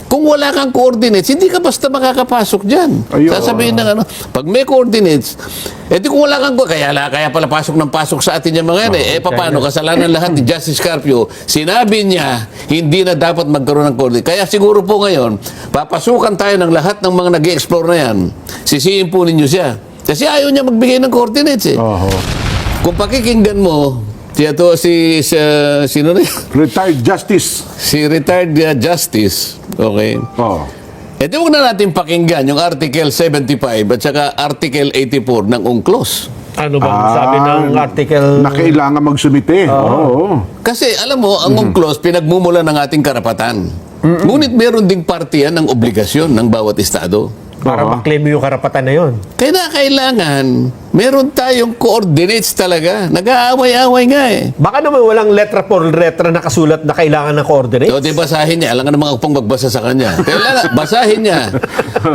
Kung wala kang coordinates, hindi ka basta makakapasok dyan. Ayun. Sasabihin ng ano, pag may coordinates, di kung wala kang, kaya pala pasok ng pasok sa atin yung mga yan paano, kasalanan lahat ni Justice Carpio, sinabi niya, hindi na dapat magkaroon ng coordinates. Kaya siguro po ngayon, papasukan tayo ng lahat ng mga nag-i-explore na yan, sisihin po ninyo siya. Kasi ayaw niya magbigay ng coordinates Kung pakikinggan mo, sino na yun? Retired Justice. Si retired Justice. Okay. Di huwag na natin pakinggan yung Article 75 at saka Article 84 ng UNCLOS. Ano bang sabi ng article? Na kailangan magsumite. Kasi alam mo, ang UNCLOS pinagmumula ng ating karapatan. Ngunit meron ding partiyan ng obligasyon ng bawat estado. Para maklaim mo yung karapatan na yun. Kaya kailangan, meron tayong coordinates talaga. Nag-aaway-aaway nga Baka naman walang letra por letra nakasulat na kailangan ng coordinates. So, basahin niya. Alam nga naman upang magbasa sa kanya. Kailangan, basahin niya.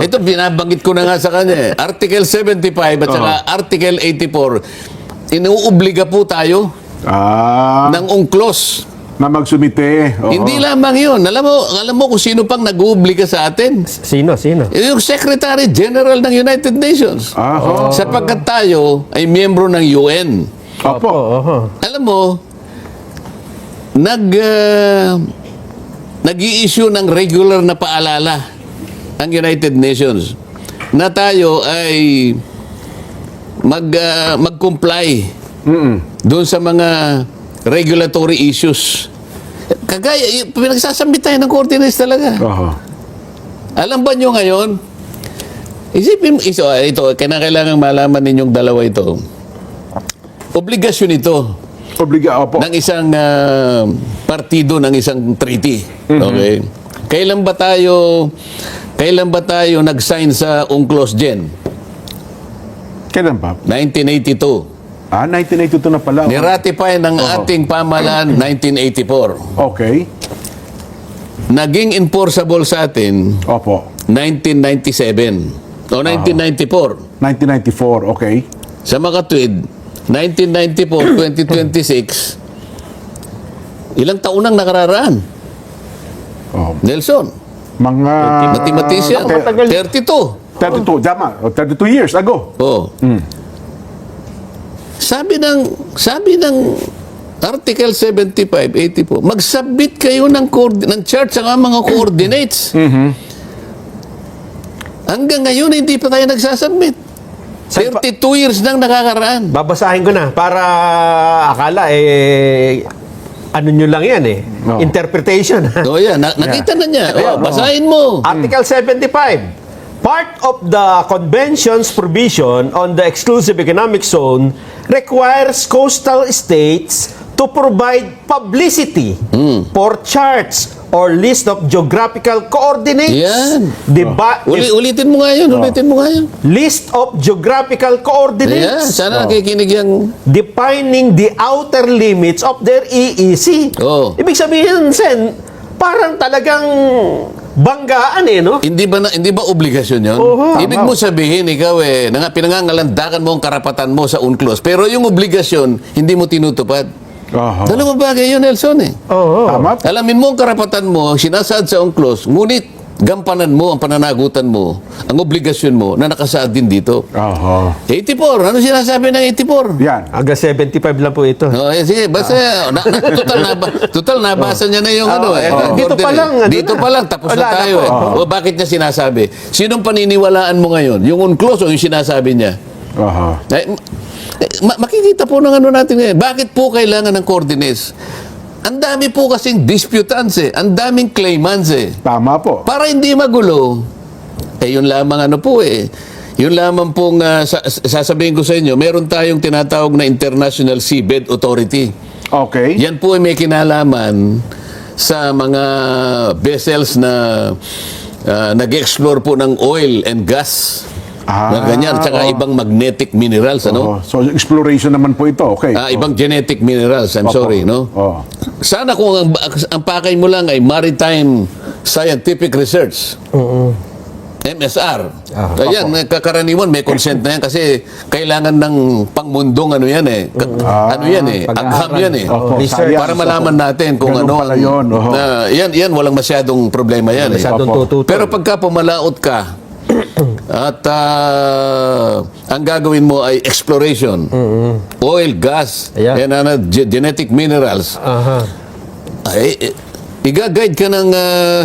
Ito, binabanggit ko na nga sa kanya. Article 75 at saka Article 84, inuobliga po tayo ng UNCLOS Na magsumite. Hindi lamang yun. Alam mo kung sino pang nag-uubliga sa atin? Sino? Yung Secretary General ng United Nations. Sapagkat tayo ay miyembro ng UN. Alam mo, nag-i-issue ng regular na paalala ang United Nations na tayo ay mag-comply doon sa mga regulatory issues. Kagaya, pinagsasambit tayo ng coordinates talaga. Alam ba nyo ngayon, isipin mo, ito, kailangan malaman ninyong dalawa ito. Obligasyon ito ng isang partido ng isang treaty. Okay? Kailan ba tayo nag-sign sa UNCLOS, Jen? Kailan ba? 1982. 1982 na pala. Niratify ng ating pamahalaan 1984. Okay. Naging enforceable sa atin 1997 o 1994. 1994, okay. Sa makatwid, 1994, 2026, ilang taon nang nakararaan? Nelson, Mga... mathematician, 32. 32, tama. 32 years ago. Sabi ng Article 75, 84, mag-submit kayo ng chart sa mga coordinates. Hanggang ngayon, hindi pa tayo nagsasubmit. 32 years nang nakakaraan. Babasahin ko na para akala ano nyo lang yan interpretation. Nakita na niya. Basahin mo. Article 75. Part of the Convention's provision on the exclusive economic zone requires coastal states to provide publicity for charts or list of geographical coordinates. Yan. Ulitin mo nga yun. List of geographical coordinates. Sana nakikinig yan. Defining the outer limits of their EEZ. Ibig sabihin, Sen, parang talagang banggaan no? Hindi ba obligasyon yun? Ibig mo sabihin, ikaw pinangangalandakan mo ang karapatan mo sa UNCLOS, pero yung obligasyon, hindi mo tinutupad. Dalawang bagay yun, Nelson Tama. Alamin mo ang karapatan mo, sinasaad sa UNCLOS, ngunit gampanan mo ang pananagutan mo, ang obligasyon mo na nakasaad din dito. 84, ano sinasabi ng 84? Yan. Hanggang 75 lang po ito. Sige, basta total nabasa niya na yung dito pa lang tapos na tayo bakit niya sinasabi? Sinong paniniwalaan mo ngayon? Yung UNCLOS o yung sinasabi niya? Makikita po ng natin ngayon. Bakit po kailangan ng coordinates? Ang dami po kasing disputants ang daming claimants Tama po. Para hindi magulo, yun lamang yun lamang pong sasabihin ko sa inyo, meron tayong tinatawag na International Seabed Authority. Okay. Yan po ay may kinalaman sa mga vessels na nag-explore po ng oil and gas. Ganyan, tsaka ibang magnetic minerals, So, exploration naman po ito, okay. Ibang genetic minerals, I'm sorry, no? Sana kung ang pakay mo lang ay maritime scientific research. MSR. Ayan, kakaraniwan may consent na yan kasi kailangan ng pangmundong ano yan eh. Ano yan eh, agham yan eh. Opo, Research. science. Para malaman natin kung Ganun ano. pala yun, oho. Yan, walang masyadong problema yan eh. Masyadong Opo. tututol. Pero pagka pumalaot ka at ang gagawin mo ay exploration, oil, gas, Ayan. and genetic minerals, Aha. ay, i-guide ka ng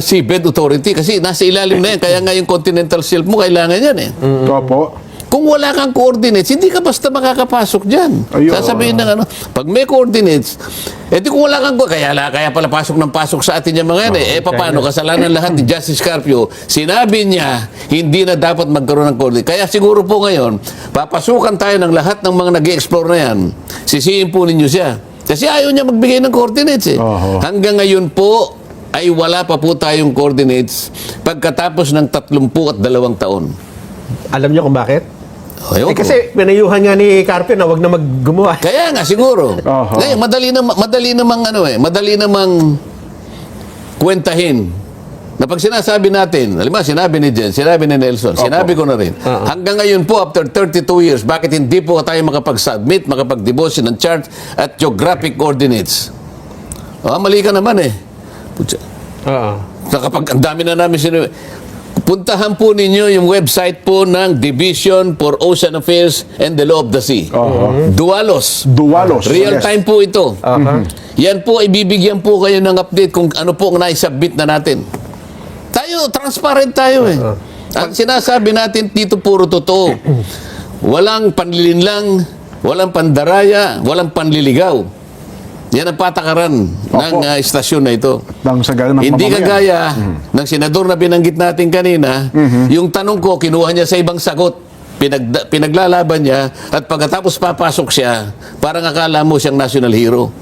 Seabed Authority kasi nasa ilalim na yan. Kaya nga yung continental shelf mo, kailangan yan eh. Opo. Kung wala kang coordinates, hindi ka basta makakapasok dyan. Ayun. Sasabihin ng ano, pag may coordinates, di kung wala kang kaya pala pasok ng pasok sa atin yung mga yan eh. Paano, kasalanan lahat ni Justice Carpio, sinabi niya, hindi na dapat magkaroon ng coordinates. Kaya siguro po ngayon, papasukan tayo ng lahat ng mga nag-i-explore na yan. Sisihin po ninyo siya. Kasi ayaw niya magbigay ng coordinates eh. Oho. Hanggang ngayon po, ay wala pa po tayong coordinates pagkatapos ng 32 taon. Alam niyo kung bakit? Ayun po. Kasi pinayuhan nga ni Carpio na wag na maggumawa. Kaya nga siguro. Oho. Ngayon, madali namang kwentahin. Na pag sinasabi natin, alam mo, sinabi ni Jen, sinabi ni Nelson, sinabi ko na rin, hanggang ngayon po, after 32 years, bakit hindi po tayo makapag-submit, makapag-deposit ng chart at geographic coordinates? Mali ka naman eh. Putya. Oo. Kapag ang dami na namin sinabi, puntahan po ninyo yung website po ng Division for Ocean Affairs and the Law of the Sea. Dualos. Dualos. Real Yes. time po ito. Yan po, ibibigyan po kayo ng update kung ano po ang naisubmit na natin. Tayo, transparent tayo eh. Ang sinasabi natin dito puro totoo. Walang panlilinlang, walang pandaraya, walang panliligaw. Yan ang patakaran ng istasyon na ito. Nang sa ganun ng Hindi mamamayan. kagaya ng senador na binanggit natin kanina, yung tanong ko, kinuha niya sa ibang sagot. Pinaglalaban niya at pagkatapos papasok siya, parang akala mo siyang national hero.